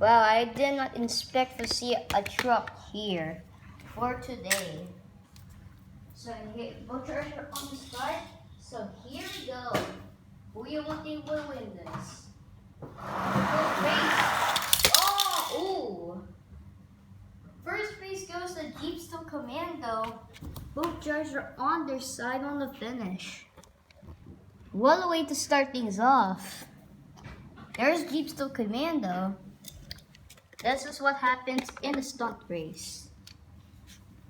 Well, I did not expect to see a truck here for today. So here, both trucks are on the start. So here we go. Who you think will win this? First race. Oh, ooh. First race goes to Jeepstone Commando. Both drivers are on their side on the finish. What a way to start things off. There's Jeepstone Commando. This is what happens in a stunt race.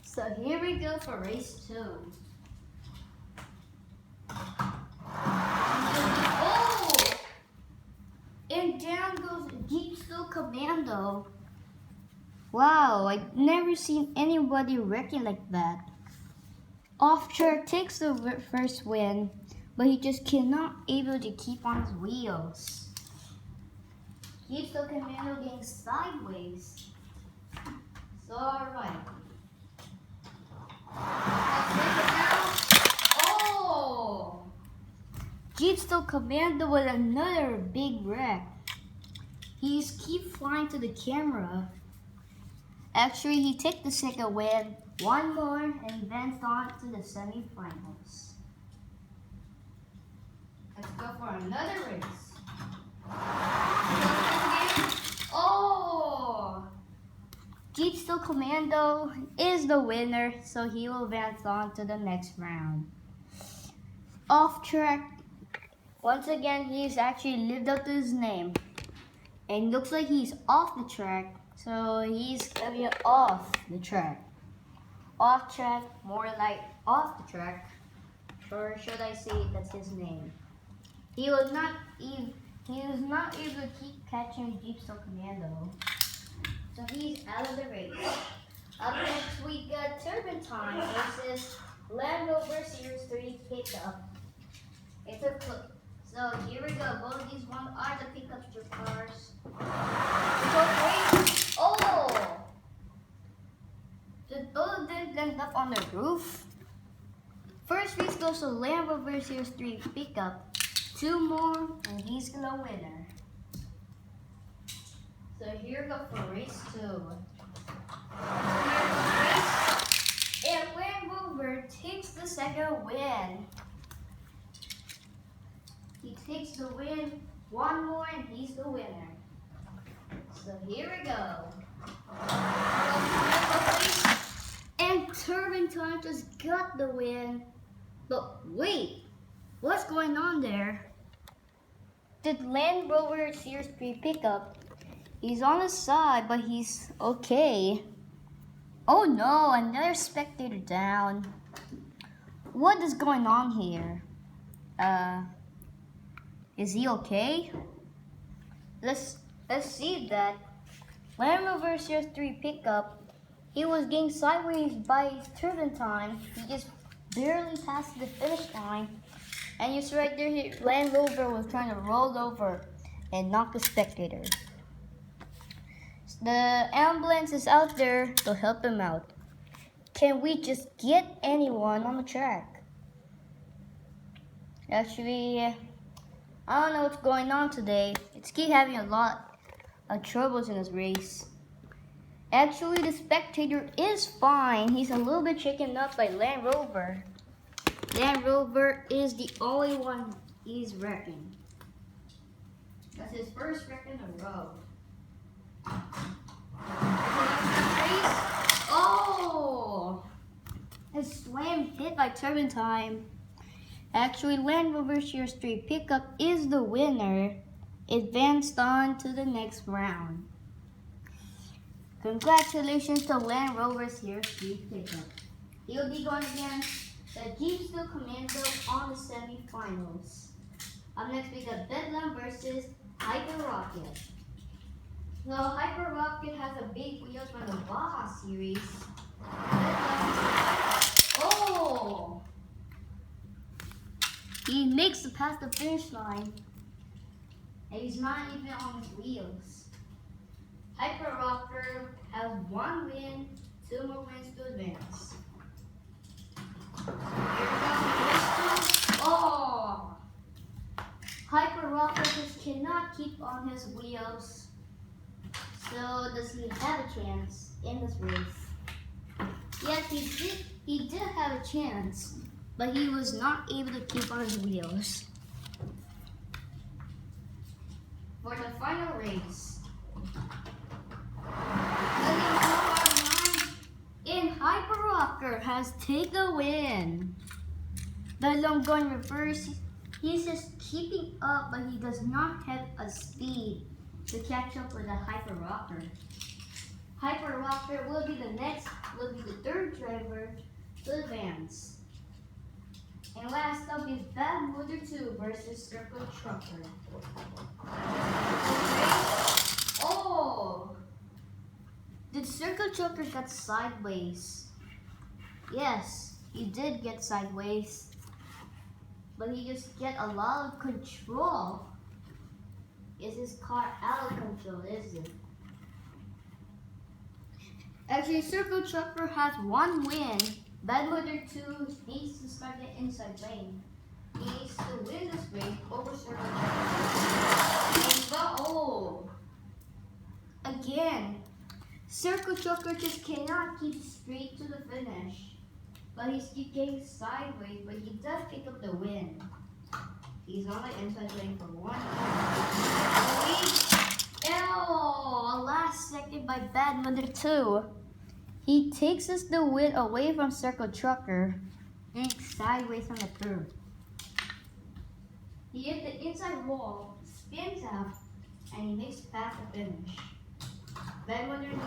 So here we go for race 2. Oh! And down goes Jeepstone Commando. Wow, I've never seen anybody wrecking like that. Off track takes the first win, but he just cannot able to keep on his wheels. Jeepstone Commando getting sideways. So alright. Oh! Jeepstone Commando with another big wreck. He's keep flying to the camera. Actually, he took the second win, one more, and advanced on to the semifinals. Let's go for another race. Oh! Jeepstone Commando is the winner, so he will advance on to the next round. Off track, once again, he's actually lived up to his name. And looks like he's off the track, so he's coming off the track. Off track, more like off the track. Or should I say that's his name? He was not able to keep catching Jeepstone Commando. So he's out of the race. Up next we got Turpentine versus Land Rover Series 3 pickup. It's a clip. So here we go. Both of these ones are the pickup cars. So great. Oh! So both of them ended up on the roof. First race goes to Land Rover Series 3 pickup. 2 more, and he's gonna winner. So here we go for race 2. And Land Rover takes the second win. He takes the win, 1 more, and he's the winner. So here we go. And Turpentine just got the win. But wait, what's going on there? The Land Rover Series 3 pickup, he's on the side, but he's okay. Oh no, another spectator down. What is going on here? Is he okay? Let's see that. Land Rover Series 3 pickup, he was getting sideways by Turpentine. He just barely passed the finish line. And you see right there, Land Rover was trying to roll over and knock the spectator. The ambulance is out there to help him out. Can we just get anyone on the track? Actually, I don't know what's going on today. It's keep having a lot of troubles in this race. Actually, the spectator is fine. He's a little bit shaken up by Land Rover. Land Rover is the only one he's wrecking. That's his first wreck in a row. Oh! A slam hit by Turpentine. Actually, Land Rover Series 3 pickup is the winner. Advanced on to the next round. Congratulations to Land Rover Series 3 pickup. He'll be going against the Jeepstone Commando on the semifinals. Up next we got Bedlam versus Hyper Rocket. So Hyper Rocket has a big wheels from the Baja series. Oh! He makes it past the finish line. And he's not even on his wheels. Hyper Rocker has 1 win, 2 more wins to advance. Oh! Hyper Rocker just cannot keep on his wheels. So does he have a chance in this race? Yes, he did have a chance, but he was not able to keep on his wheels. For the final race, in Hyper Rocker has taken the win. The long going reverse, he's just keeping up, but he does not have a speed to catch up with the Hyper Rocker. Hyper Rocker will be the third driver to advance. And last up is Bad Motor 2 versus Circle Trucker. Oh! Did Circle Trucker get sideways? Yes, he did get sideways. But he just get a lot of control. Is his car out of control, is it? Actually, Circle Trucker has one win. Bad Motor 2 needs to start the inside lane. He needs to win this race over Circle Trucker. Oh! Again, Circle Trucker just cannot keep straight to the finish. But he's getting sideways, but he does pick up the win. He's on the inside lane for one. Oh, last second by Bad Mother 2. He takes us the win away from Circle Trucker and sideways on the curb. He hit the inside wall, spins out, and he makes it past the finish. Bad Mother needs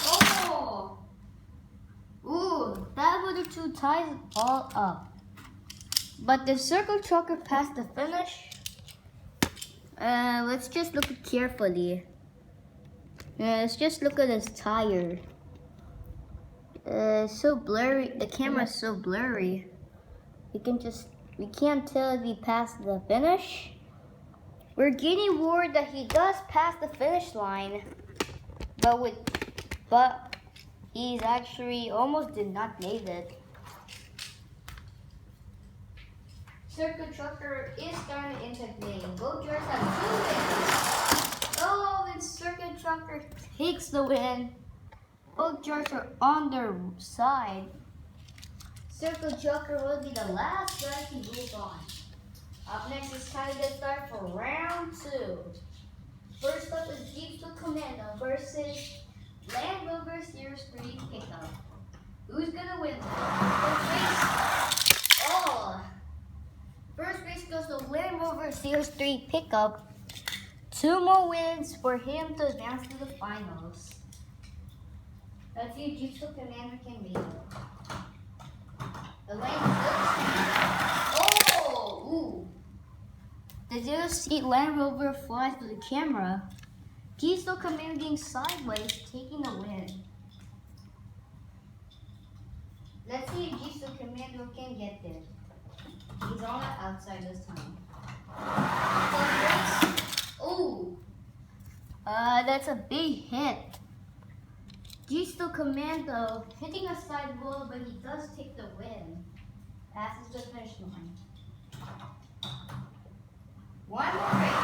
Oh! Ooh, Bad Mother 2 ties it all up. But the Circle Trucker passed the finish. Let's just look carefully. Let's just look at his tire. So blurry. The camera's so blurry. We can't tell if he passed the finish. We're getting word that he does pass the finish line, but he's actually almost did not make it. Circle Trucker is starting the inside lane. Both drivers have 2 wins. Oh, and Circle Trucker takes the win. Both drivers are on their side. Circle Trucker will be the last guy to move on. Up next is time to get started for round 2. First up is Jeep Commando versus Land Rover Series 3 pickup. Who's gonna win? First race goes to Land Rover Series 3 pickup. 2 more wins for him to advance to the finals. Let's see if Jeep Commander can make it. The lane ooh. The 0-seat Land Rover flies to the camera. Jeep Commander getting sideways, taking the win. Let's see if Jeep Commander can get there. He's on the outside this time. Ooh. That's a big hit. G-Still Commando hitting a side wall, but he does take the win. Passes the finish line. One more race.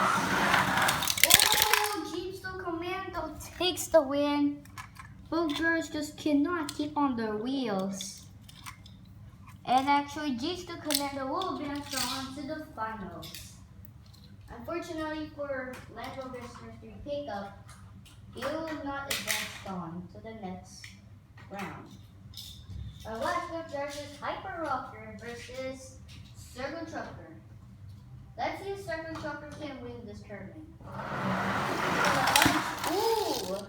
Oh, G-Still Commando takes the win. Both drivers just cannot keep on their wheels. And actually, G-Still Commando will advance on to the finals. Unfortunately for Land Rover Series 3 pickup, he will not advance on to the next round. Our last up there is Hyper Rocker versus Circle Trucker. Let's see if Circle Trucker can win this tournament. Ooh!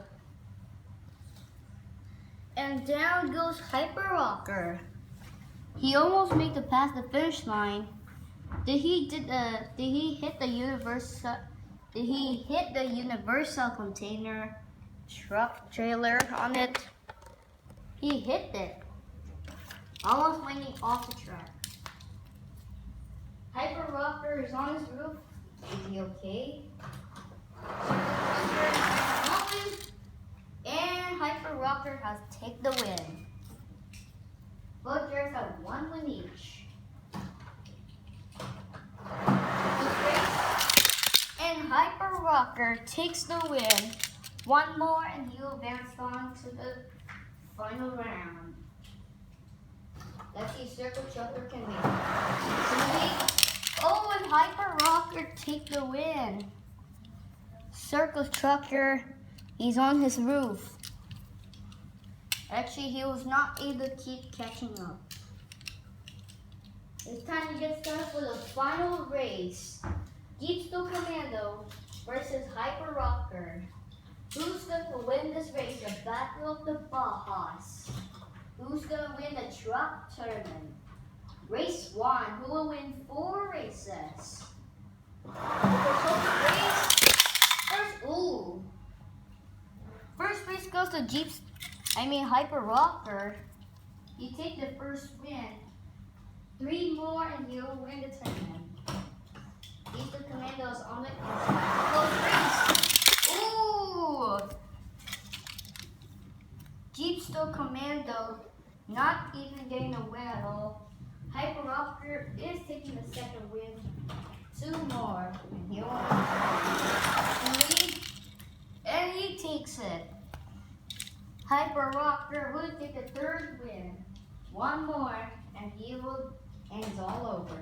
And down goes Hyper Rocker. He almost made it past the finish line. Did he hit the universal container truck trailer on it? He hit it. Almost landing off the track. Hyper Rocker is on his roof. Is he okay? And Hyper Rocker has taken the win. Both drivers have 1 win each. And Hyper Rocker Rocker takes the win. One more and he will advance on to the final round. Let's see if Circle Trucker can make it. Oh, and Hyper Rocker take the win. Circle Trucker, he's on his roof. Actually, he was not able to keep catching up. It's time to get started for the final race. Jeep Steel Commando versus Hyper Rocker. Who's going to win this race? The Battle of the Bajas. Who's going to win the truck tournament? Race 1. Who will win 4 races? First race goes to Hyper Rocker. You take the first win. 3 more and you'll win the tournament. Jeep Steel Commando is on the inside. Close race. Ooh! Jeep Steel Commando not even getting a win at all. Hyper Rocker is taking the second win. 2 more. And he and he takes it. Hyper Rocker will take the third win. 1 more and he will and it's all over.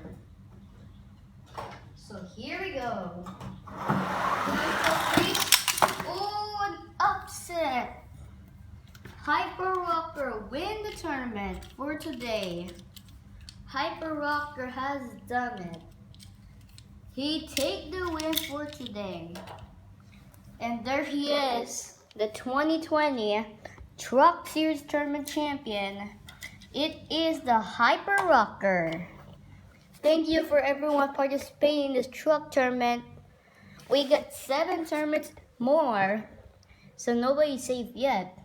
So here we go. Oh, an upset. Hyper Rocker win the tournament for today. Hyper Rocker has done it. He take the win for today. And there he is, the 2020 Truck Series Tournament Champion. It is the Hyper Rocker. Thank you for everyone participating in this truck tournament. We got 7 tournaments more, so nobody's safe yet.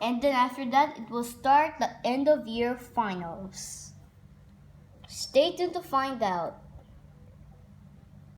And then after that, it will start the end of year finals. Stay tuned to find out.